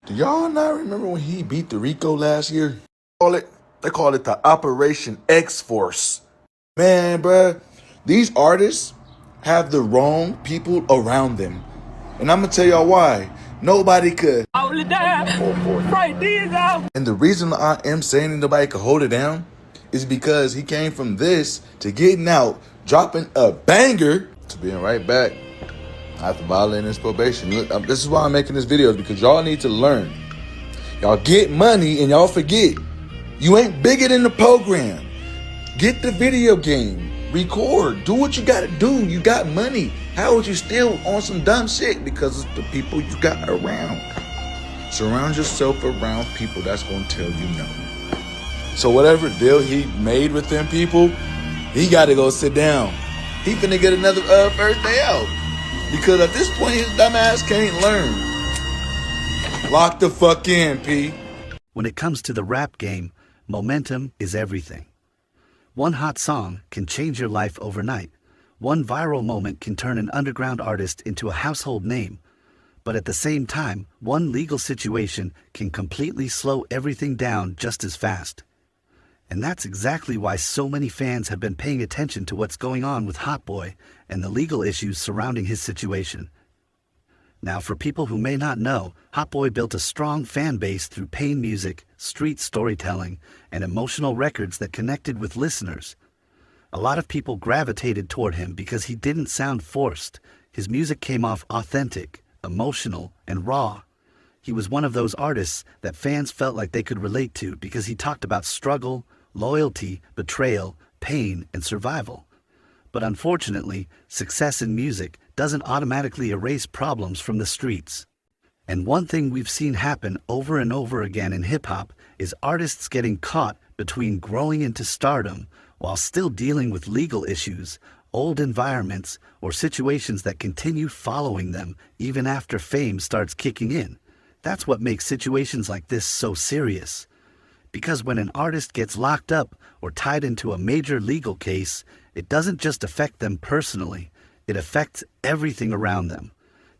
Do y'all not remember when he beat the Rico last year? They call it the Operation X Force. Man, bruh, these artists have the wrong people around them. And I'm gonna tell y'all why. Nobody could. And the reason I am saying nobody could hold it down is because he came from this to getting out, dropping a banger, to being right back after violating his probation. Look, this is why I'm making this video, because y'all need to learn. Y'all get money and y'all forget. You ain't bigger than the program. Get the video game. Record. Do what you gotta do. You got money. How is you still on some dumb shit? Because it's the people you got around. Surround yourself around people that's gonna tell you no. So whatever deal he made with them people, he gotta go sit down. He finna get another first day out. Because at this point, his dumb ass can't learn. Lock the fuck in, P. When it comes to the rap game, momentum is everything. One hot song can change your life overnight. One viral moment can turn an underground artist into a household name. But at the same time, one legal situation can completely slow everything down just as fast. And that's exactly why so many fans have been paying attention to what's going on with Hotboii and the legal issues surrounding his situation. Now, for people who may not know, Hotboii built a strong fan base through pain music, street storytelling, and emotional records that connected with listeners. A lot of people gravitated toward him because he didn't sound forced. His music came off authentic, emotional, and raw. He was one of those artists that fans felt like they could relate to because he talked about struggle, loyalty, betrayal, pain, and survival. But unfortunately, success in music doesn't automatically erase problems from the streets. And one thing we've seen happen over and over again in hip-hop is artists getting caught between growing into stardom while still dealing with legal issues, old environments, or situations that continue following them even after fame starts kicking in. That's what makes situations like this so serious. Because when an artist gets locked up or tied into a major legal case, it doesn't just affect them personally, it affects everything around them.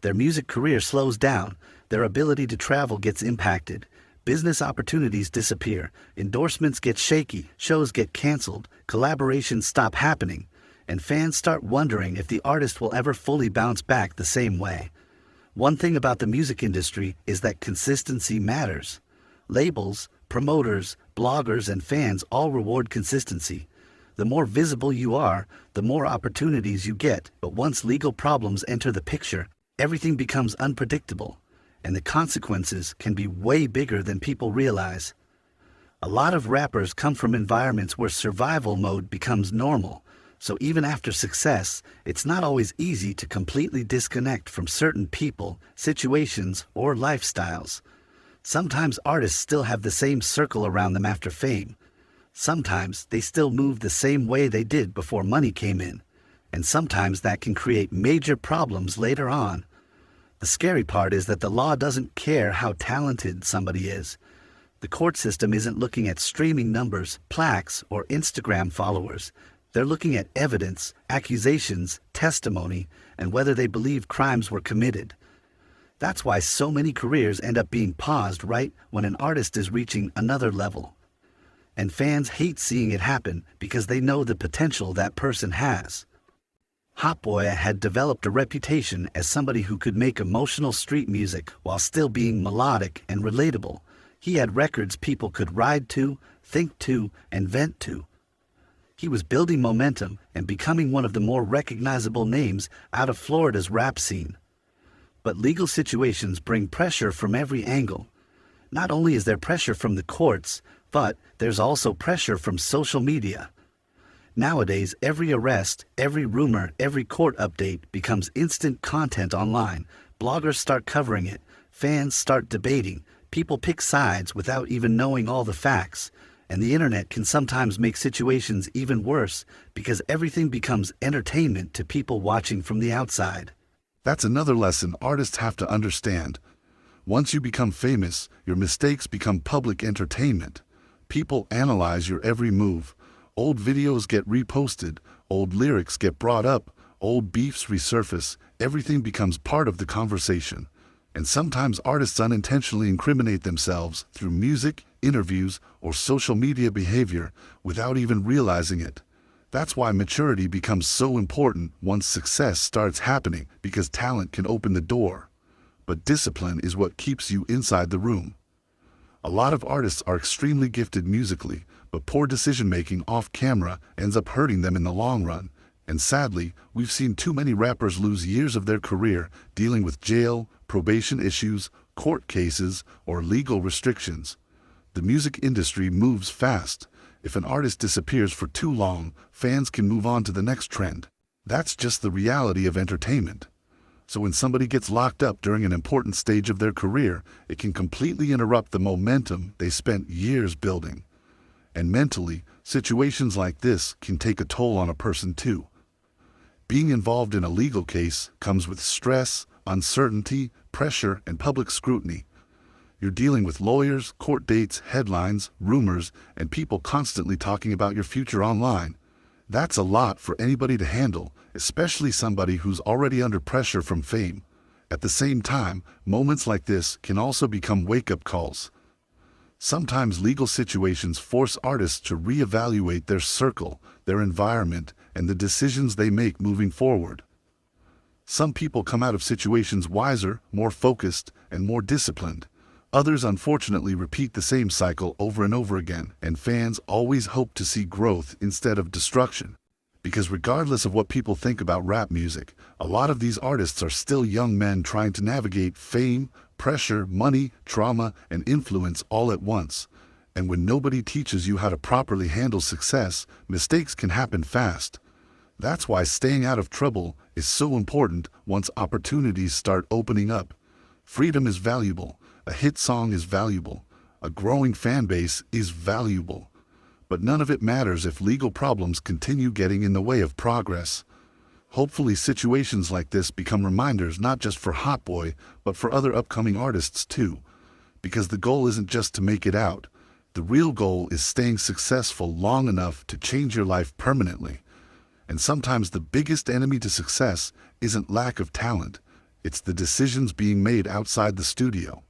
Their music career slows down, their ability to travel gets impacted, business opportunities disappear, endorsements get shaky, shows get canceled, collaborations stop happening, and fans start wondering if the artist will ever fully bounce back the same way. One thing about the music industry is that consistency matters. Labels, promoters, bloggers, and fans all reward consistency. The more visible you are, the more opportunities you get, but once legal problems enter the picture, everything becomes unpredictable, and the consequences can be way bigger than people realize. A lot of rappers come from environments where survival mode becomes normal, so even after success, it's not always easy to completely disconnect from certain people, situations, or lifestyles. Sometimes artists still have the same circle around them after fame. Sometimes they still move the same way they did before money came in, and sometimes that can create major problems later on. The scary part is that the law doesn't care how talented somebody is. The court system isn't looking at streaming numbers, plaques, or Instagram followers. They're looking at evidence, accusations, testimony, and whether they believe crimes were committed. That's why so many careers end up being paused right when an artist is reaching another level. And fans hate seeing it happen because they know the potential that person has. Hotboii had developed a reputation as somebody who could make emotional street music while still being melodic and relatable. He had records people could ride to, think to, and vent to. He was building momentum and becoming one of the more recognizable names out of Florida's rap scene. But legal situations bring pressure from every angle. Not only is there pressure from the courts, but there's also pressure from social media. Nowadays, every arrest, every rumor, every court update becomes instant content online. Bloggers start covering it, fans start debating, people pick sides without even knowing all the facts, and the internet can sometimes make situations even worse because everything becomes entertainment to people watching from the outside. That's another lesson artists have to understand. Once you become famous, your mistakes become public entertainment. People analyze your every move. Old videos get reposted, old lyrics get brought up, old beefs resurface, everything becomes part of the conversation. And sometimes artists unintentionally incriminate themselves through music, interviews, or social media behavior without even realizing it. That's why maturity becomes so important once success starts happening, because talent can open the door, but discipline is what keeps you inside the room. A lot of artists are extremely gifted musically, but poor decision-making off camera ends up hurting them in the long run. And sadly, we've seen too many rappers lose years of their career dealing with jail, probation issues, court cases, or legal restrictions. The music industry moves fast. If an artist disappears for too long, fans can move on to the next trend. That's just the reality of entertainment. So when somebody gets locked up during an important stage of their career, it can completely interrupt the momentum they spent years building. And mentally, situations like this can take a toll on a person too. Being involved in a legal case comes with stress, uncertainty, pressure, and public scrutiny. You're dealing with lawyers, court dates, headlines, rumors, and people constantly talking about your future online. That's a lot for anybody to handle, especially somebody who's already under pressure from fame. At the same time, moments like this can also become wake-up calls. Sometimes legal situations force artists to reevaluate their circle, their environment, and the decisions they make moving forward. Some people come out of situations wiser, more focused, and more disciplined. Others unfortunately repeat the same cycle over and over again, and fans always hope to see growth instead of destruction. Because regardless of what people think about rap music, a lot of these artists are still young men trying to navigate fame, pressure, money, trauma, and influence all at once. And when nobody teaches you how to properly handle success, mistakes can happen fast. That's why staying out of trouble is so important once opportunities start opening up. Freedom is valuable. A hit song is valuable. A growing fan base is valuable. But none of it matters if legal problems continue getting in the way of progress. Hopefully situations like this become reminders not just for Hotboii, but for other upcoming artists too. Because the goal isn't just to make it out. The real goal is staying successful long enough to change your life permanently. And sometimes the biggest enemy to success isn't lack of talent. It's the decisions being made outside the studio.